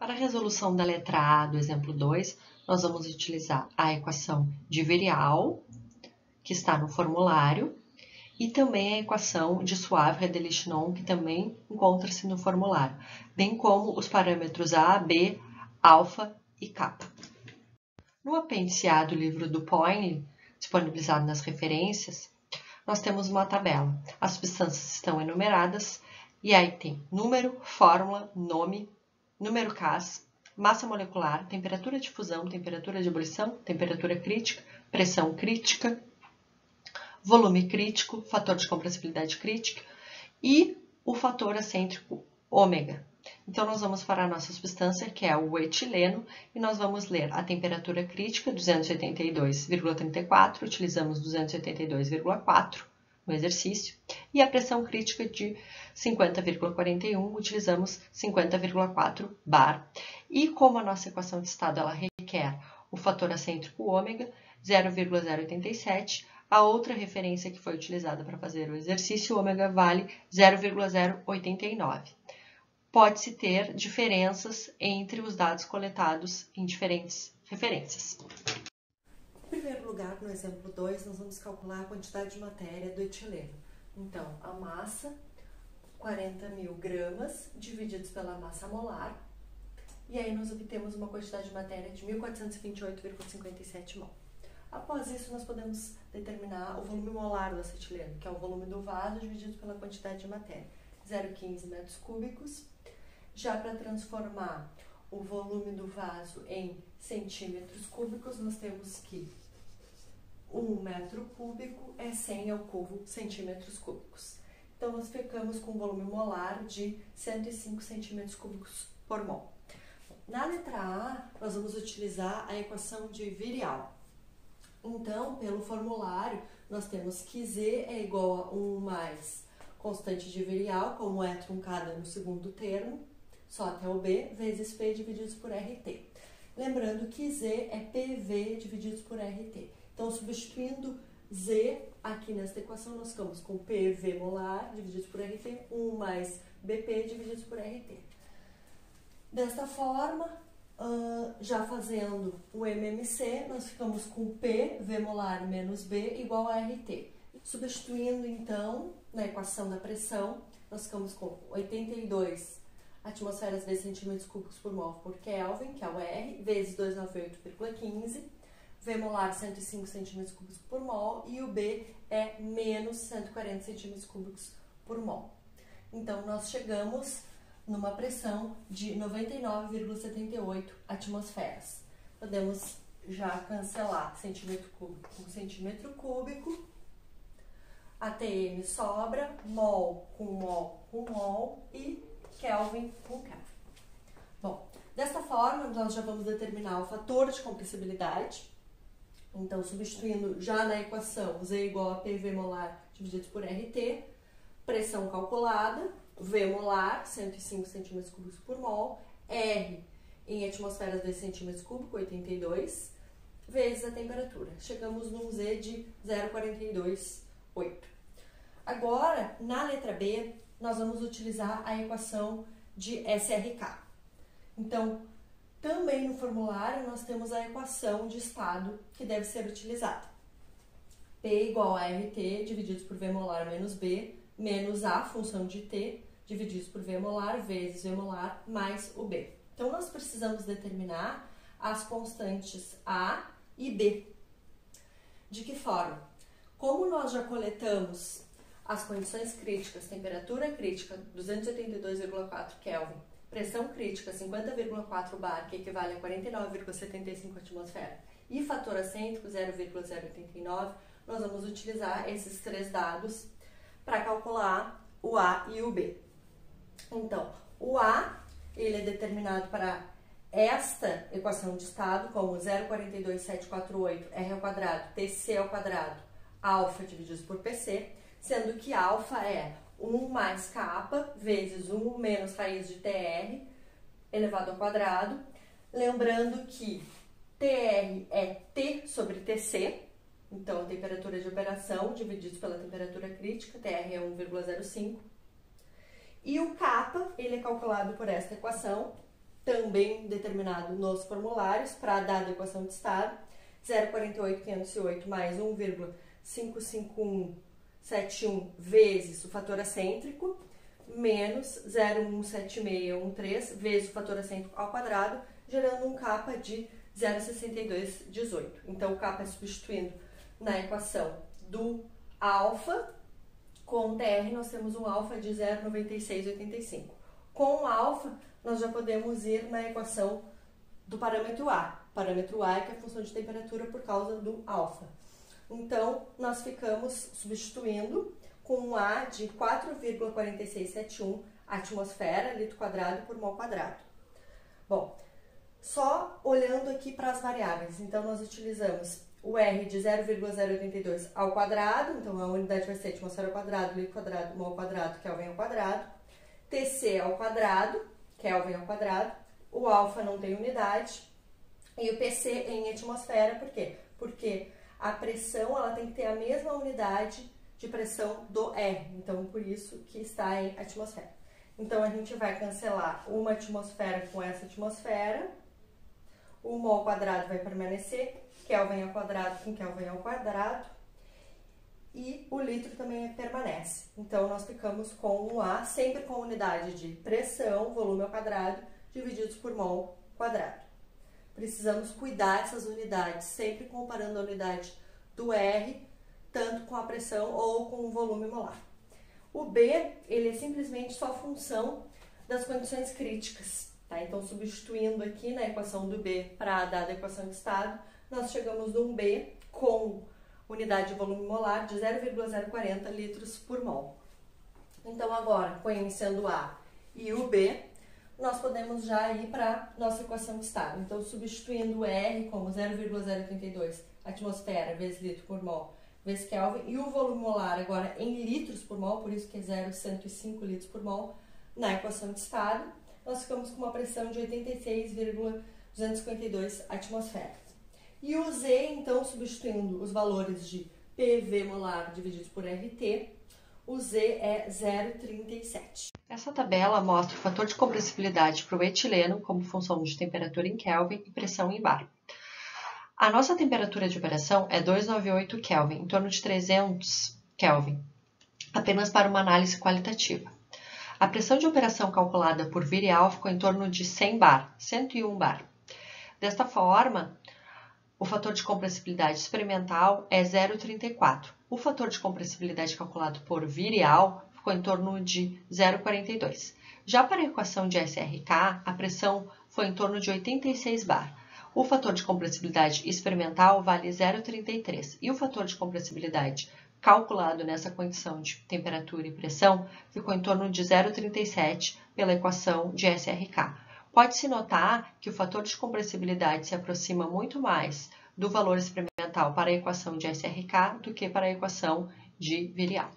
Para a resolução da letra A do exemplo 2, nós vamos utilizar a equação de Virial, que está no formulário, e também a equação de Soave-Redelichon, que também encontra-se no formulário, bem como os parâmetros A, B, alfa e kappa. No apêndice A do livro do Poynley, disponibilizado nas referências, nós temos uma tabela. As substâncias estão enumeradas e aí tem número, fórmula, nome, número CAS, massa molecular, temperatura de fusão, temperatura de ebulição, temperatura crítica, pressão crítica, volume crítico, fator de compressibilidade crítica e o fator acêntrico ômega. Então, nós vamos para a nossa substância, que é o etileno, e nós vamos ler a temperatura crítica, 282,34, utilizamos 282,4 no exercício, e a pressão crítica de 50,41, utilizamos 50,4 bar. E como a nossa equação de estado ela requer o fator acêntrico ômega, 0,087, a outra referência que foi utilizada para fazer o exercício, o ômega vale 0,089. Pode-se ter diferenças entre os dados coletados em diferentes referências. Em primeiro lugar, no exemplo 2, nós vamos calcular a quantidade de matéria do etileno. Então, a massa, 40.000 gramas, divididos pela massa molar, e aí nós obtemos uma quantidade de matéria de 1.428,57 mol. Após isso, nós podemos determinar o volume molar do acetileno, que é o volume do vaso dividido pela quantidade de matéria, 0,15 metros cúbicos. Já para transformar o volume do vaso em centímetros cúbicos, nós temos que 1 metro cúbico é 100 ao cubo centímetros cúbicos. Então, nós ficamos com um volume molar de 105 centímetros cúbicos por mol. Na letra A, nós vamos utilizar a equação de Virial. Então, pelo formulário, nós temos que Z é igual a 1 mais constante de Virial, como é truncada no segundo termo, só até o B, vezes P divididos por RT. Lembrando que Z é PV divididos por RT. Então, substituindo Z aqui nesta equação, nós ficamos com PV molar divididos por RT, 1 mais BP divididos por RT. Desta forma, já fazendo o MMC, nós ficamos com P, V molar menos B, igual a RT. Substituindo, então, na equação da pressão, nós ficamos com 82 atmosferas de centímetros cúbicos por mol por Kelvin, que é o R, vezes 298,15, V molar 105 centímetros cúbicos por mol e o B é menos 140 centímetros cúbicos por mol. Então, nós chegamos numa pressão de 99,78 atmosferas. Podemos já cancelar centímetro cúbico com centímetro cúbico. ATM sobra, mol com mol e Kelvin com Kelvin. Bom, desta forma, nós já vamos determinar o fator de compressibilidade. Então, substituindo já na equação Z igual a PV molar dividido por RT, pressão calculada, V molar, 105 cm cúbicos por mol, R em atmosferas de centímetros cúbicos, 82, vezes a temperatura. Chegamos num Z de 0,428. Agora, na letra B, nós vamos utilizar a equação de SRK. Então, também no formulário, nós temos a equação de estado que deve ser utilizada. P igual a RT divididos por V molar menos B, menos A, função de T, divididos por V molar, vezes V molar, mais o B. Então, nós precisamos determinar as constantes A e B. De que forma? Como nós já coletamos as condições críticas, temperatura crítica 282,4 Kelvin, pressão crítica 50,4 bar, que equivale a 49,75 atmosfera, e fator acêntrico 0,089, nós vamos utilizar esses três dados para calcular o A e o B. Então, o A, ele é determinado para esta equação de estado como 0,42748 R ao quadrado, TC ao quadrado, alfa divididos por PC, sendo que alfa é 1 mais kappa vezes 1 menos raiz de TR elevado ao quadrado. Lembrando que TR é T sobre TC, então a temperatura de operação divididos pela temperatura crítica, TR é 1,05. E o kappa, ele é calculado por esta equação, também determinado nos formulários para a dada equação de estado, 0,48508 mais 1,55171 vezes o fator acêntrico, menos 0,17613 vezes o fator acêntrico ao quadrado, gerando um kappa de 0,6218. Então, o kappa é substituindo na equação do alfa, com TR nós temos um alfa de 0,9685. Com o alfa, nós já podemos ir na equação do parâmetro A. O parâmetro A é que é a função de temperatura por causa do alfa. Então, nós ficamos substituindo com um A de 4,4671 atmosfera, litro quadrado por mol quadrado. Bom, só olhando aqui para as variáveis, então nós utilizamos o R de 0,082 ao quadrado, então a unidade vai ser atmosfera ao quadrado, litro quadrado, mol quadrado, Kelvin ao quadrado, TC ao quadrado, Kelvin ao quadrado, o alfa não tem unidade, e o PC em atmosfera, por quê? Porque a pressão ela tem que ter a mesma unidade de pressão do R, então por isso que está em atmosfera. Então a gente vai cancelar uma atmosfera com essa atmosfera, o mol quadrado vai permanecer, Kelvin ao quadrado com Kelvin ao quadrado, e o litro também permanece. Então nós ficamos com um A sempre com unidade de pressão, volume ao quadrado, divididos por mol quadrado. Precisamos cuidar dessas unidades, sempre comparando a unidade do R, tanto com a pressão ou com o volume molar. O B, ele é simplesmente só função das condições críticas, tá? Então, substituindo aqui na equação do B para a dada equação de estado, nós chegamos num B com unidade de volume molar de 0,040 litros por mol. Então, agora, conhecendo o A e o B, nós podemos já ir para nossa equação de estado. Então, substituindo o R como 0,082 atmosfera vezes litro por mol vezes Kelvin, e o volume molar agora em litros por mol, por isso que é 0,105 litros por mol, na equação de estado, nós ficamos com uma pressão de 86,252 atmosferas. E o Z, então, substituindo os valores de PV molar divididos por RT, o Z é 0,37. Essa tabela mostra o fator de compressibilidade para o etileno como função de temperatura em Kelvin e pressão em bar. A nossa temperatura de operação é 298 Kelvin, em torno de 300 Kelvin, apenas para uma análise qualitativa. A pressão de operação calculada por Virial ficou em torno de 100 bar, 101 bar. Desta forma, o fator de compressibilidade experimental é 0,34. O fator de compressibilidade calculado por Virial ficou em torno de 0,42. Já para a equação de SRK, a pressão foi em torno de 86 bar. O fator de compressibilidade experimental vale 0,33 e o fator de compressibilidade calculado nessa condição de temperatura e pressão ficou em torno de 0,37 pela equação de SRK. Pode-se notar que o fator de compressibilidade se aproxima muito mais do valor experimental para a equação de SRK do que para a equação de Virial.